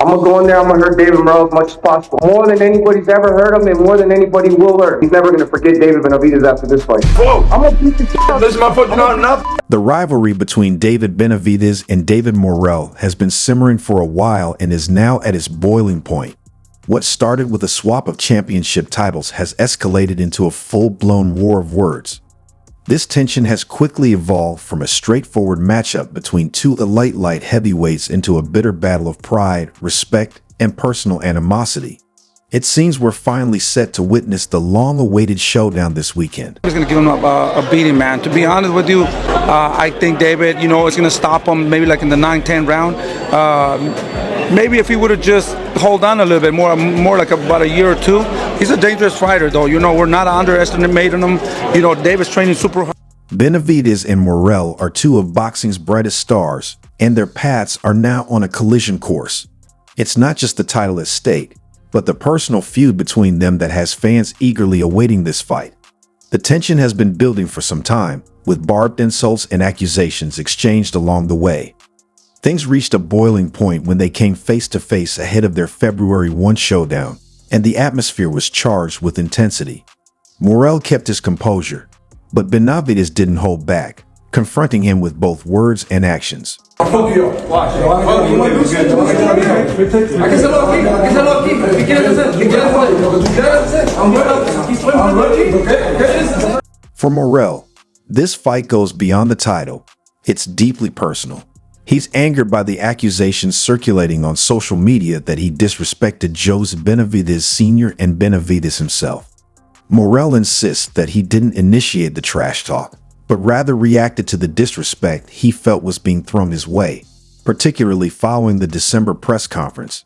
I'm going to go in there, I'm going to hurt David Morrell as much as possible. More than anybody's ever heard him and more than anybody will learn. He's never going to forget David Benavidez after this fight. Whoa! I'm going to beat the shit out of This is my foot, not enough. The rivalry between David Benavidez and David Morrell has been simmering for a while and is now at its boiling point. What started with a swap of championship titles has escalated into a full-blown war of words. This tension has quickly evolved from a straightforward matchup between two elite light heavyweights into a bitter battle of pride, respect, and personal animosity. It seems we're finally set to witness the long-awaited showdown this weekend. I'm just going to give him a beating, man. To be honest with you, I think David, is going to stop him maybe like in the 9-10 round. Maybe if he would have just hold on a little bit more like about a year or two. He's a dangerous fighter, though. We're not underestimating him. David's training super hard. Benavidez and Morrell are two of boxing's brightest stars, and their paths are now on a collision course. It's not just the title at stake, but the personal feud between them that has fans eagerly awaiting this fight. The tension has been building for some time, with barbed insults and accusations exchanged along the way. Things reached a boiling point when they came face-to-face ahead of their February 1 showdown, and the atmosphere was charged with intensity. Morrell kept his composure, but Benavidez didn't hold back, confronting him with both words and actions. For Morrell, this fight goes beyond the title. It's deeply personal. He's angered by the accusations circulating on social media that he disrespected Joseph Benavidez Sr. and Benavidez himself. Morrell insists that he didn't initiate the trash talk, but rather reacted to the disrespect he felt was being thrown his way, particularly following the December press conference.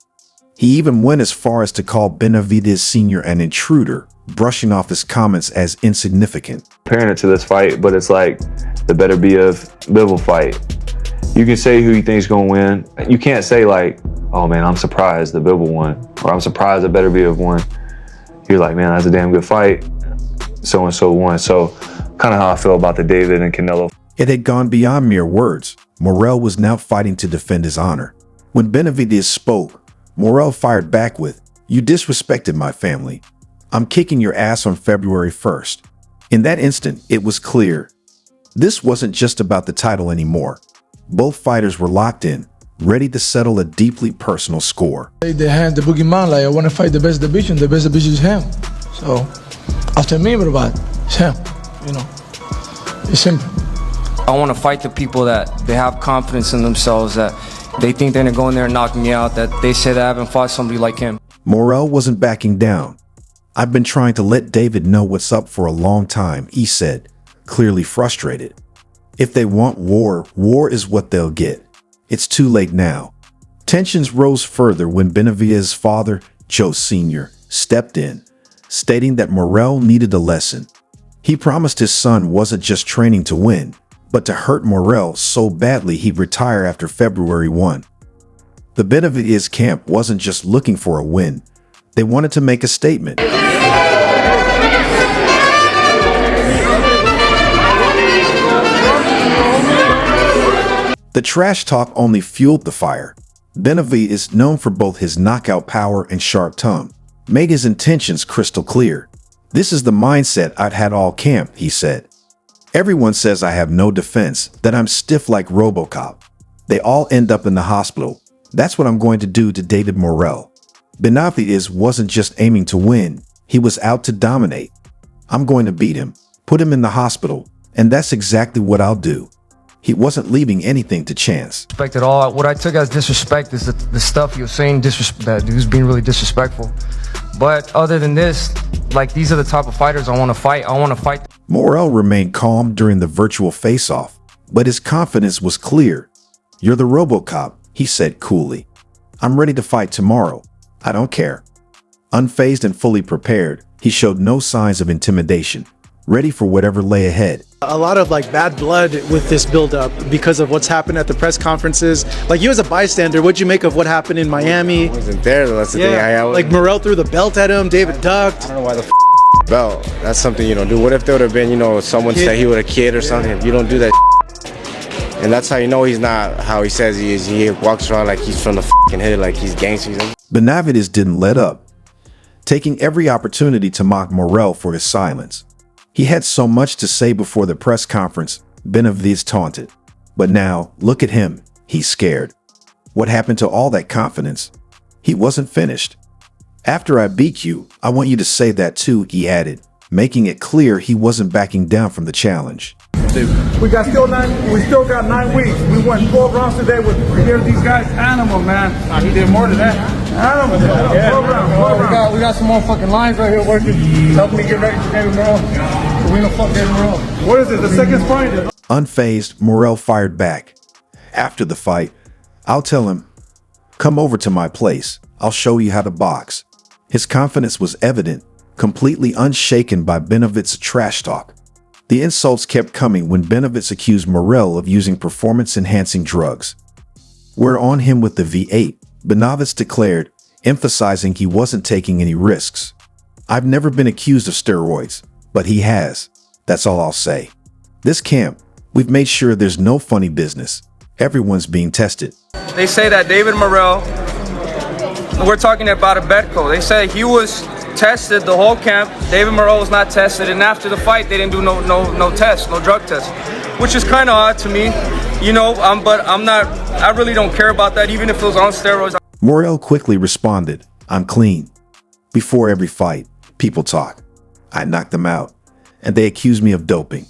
He even went as far as to call Benavidez Sr. an intruder, brushing off his comments as insignificant. Comparing it to this fight, but it's like the better be of Bivol fight. You can say who you think's gonna win. You can't say like, oh man, I'm surprised the Bivol won, or I'm surprised the better be of won. You're like, man, that's a damn good fight. So-and-so won. So kind of how I feel about the David and Canelo. It had gone beyond mere words. Morrell was now fighting to defend his honor. When Benavidez spoke, Morrell fired back with, "You disrespected my family. I'm kicking your ass on February 1st. In that instant, it was clear. This wasn't just about the title anymore. Both fighters were locked in, ready to settle a deeply personal score. They had the boogeyman, like, I want to fight the best division. The best division is him. So, after me, everybody, it's him. It's simple. I want to fight the people that they have confidence in themselves, that they think they're going to go in there and knock me out, that they say that I haven't fought somebody like him. Morrell wasn't backing down. "I've been trying to let David know what's up for a long time," he said, clearly frustrated. "If they want war, war is what they'll get. It's too late now." Tensions rose further when Benavidez's father, Joe Sr., stepped in, stating that Morrell needed a lesson. He promised his son wasn't just training to win, but to hurt Morrell so badly he'd retire after February 1. The Benavidez camp wasn't just looking for a win. They wanted to make a statement. The trash talk only fueled the fire. Benavidez, known for both his knockout power and sharp tongue, made his intentions crystal clear. "This is the mindset I've had all camp," he said. "Everyone says I have no defense, that I'm stiff like RoboCop. They all end up in the hospital. That's what I'm going to do to David Morrell." Benavidez wasn't just aiming to win, he was out to dominate. "I'm going to beat him, put him in the hospital, and that's exactly what I'll do." He wasn't leaving anything to chance. Respect at all. What I took as disrespect is the stuff he was saying, that he was being really disrespectful. But other than this, like, these are the type of fighters I want to fight. I want to fight. Morrell remained calm during the virtual face-off, but his confidence was clear. "You're the RoboCop," he said coolly. "I'm ready to fight tomorrow. I don't care." Unfazed and fully prepared, he showed no signs of intimidation, ready for whatever lay ahead. A lot of bad blood with this build-up because of what's happened at the press conferences. You as a bystander, what'd you make of what happened in Miami? I wasn't there though, that's the thing. Morrell threw the belt at him, David ducked. I don't know why the belt. That's something you don't do. What if there would have been, someone said he was a kid or something? You don't do that. And that's how you know he's not how he says he is. He walks around like he's from the fucking hood, like he's gangster. Benavidez didn't let up, taking every opportunity to mock Morrell for his silence. He had so much to say before the press conference, Benavidez taunted. But now, look at him, he's scared. What happened to all that confidence? He wasn't finished. After I beat you, I want you to say that too, he added, making it clear he wasn't backing down from the challenge. We still got 9 weeks. We won 12 rounds today with these guys. Animal, man. He did more than that. Animal. Yeah. 12 rounds. We got some more fucking lines right here working, helping me get ready for David Morrell. So we don't fuck David Morrell. What is it? The second fight? Unfazed, Morrell fired back. After the fight, I'll tell him, come over to my place. I'll show you how to box. His confidence was evident, completely unshaken by Benavidez's trash talk. The insults kept coming when Benavidez accused Morrell of using performance-enhancing drugs. We're on him with the V8, Benavidez declared, emphasizing he wasn't taking any risks. I've never been accused of steroids, but he has. That's all I'll say. This camp, we've made sure there's no funny business. Everyone's being tested. They say that David Morrell, we're talking about a Betco. They say he was tested the whole camp. David Morrell was not tested, and after the fight, they didn't do no test, no drug test, which is kind of odd to me, you know. But I really don't care about that, even if it was on steroids. Morrell quickly responded, I'm clean. Before every fight, people talk. I knocked them out, and they accuse me of doping.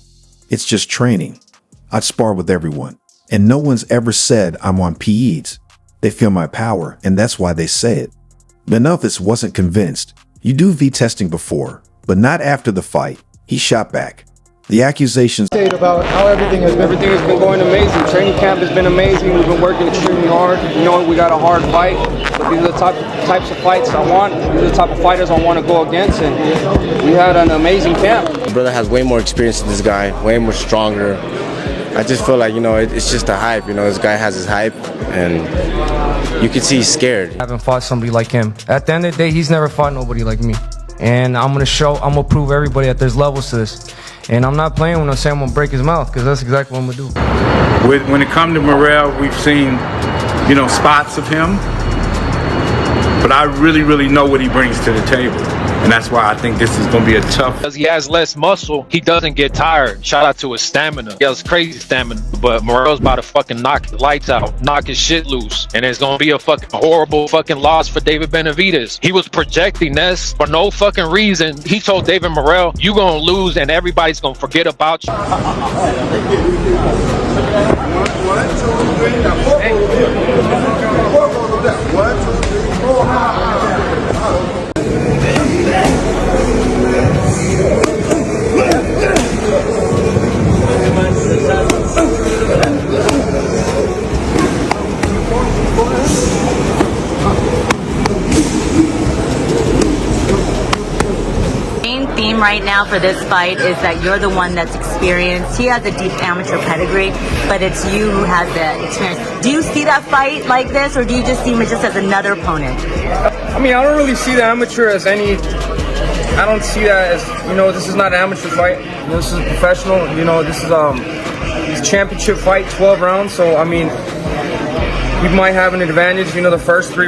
It's just training. I'd spar with everyone, and no one's ever said I'm on PEDs. They feel my power, and that's why they say it. Benavidez wasn't convinced. You do V-testing before, but not after the fight. He shot back. The accusations About how everything has been going amazing. Training camp has been amazing. We've been working extremely hard. You know, we got a hard fight, but these are the types of fights I want. These are the type of fighters I want to go against, and we had an amazing camp. My brother has way more experience than this guy, way more stronger. I just feel like, you know, it's just a hype. You know, this guy has his hype, and you can see he's scared. I haven't fought somebody like him. At the end of the day, he's never fought nobody like me. And I'm gonna prove everybody that there's levels to this. And I'm not playing when I say I'm gonna break his mouth, because that's exactly what I'm gonna do. When it comes to Morrell, we've seen, you know, spots of him, but I really know what he brings to the table. And that's why I think this is going to be a tough. Because he has less muscle, he doesn't get tired. Shout out to his stamina. He has crazy stamina. But Morrell's about to fucking knock his lights out, knock his shit loose. And it's going to be a fucking horrible fucking loss for David Benavidez. He was projecting this for no fucking reason. He told David Morrell, you going to lose and everybody's going to forget about you. Theme right now for this fight is that you're the one that's experienced. He has a deep amateur pedigree, but it's you who has the experience. Do you see that fight like this, or do you just see him just as another opponent? I mean, I don't really see the amateur as any. I don't see that as, you know, this is not an amateur fight. You know, this is a professional. You know, this is a championship fight, 12 rounds. So I mean, he might have an advantage. You know, the first 3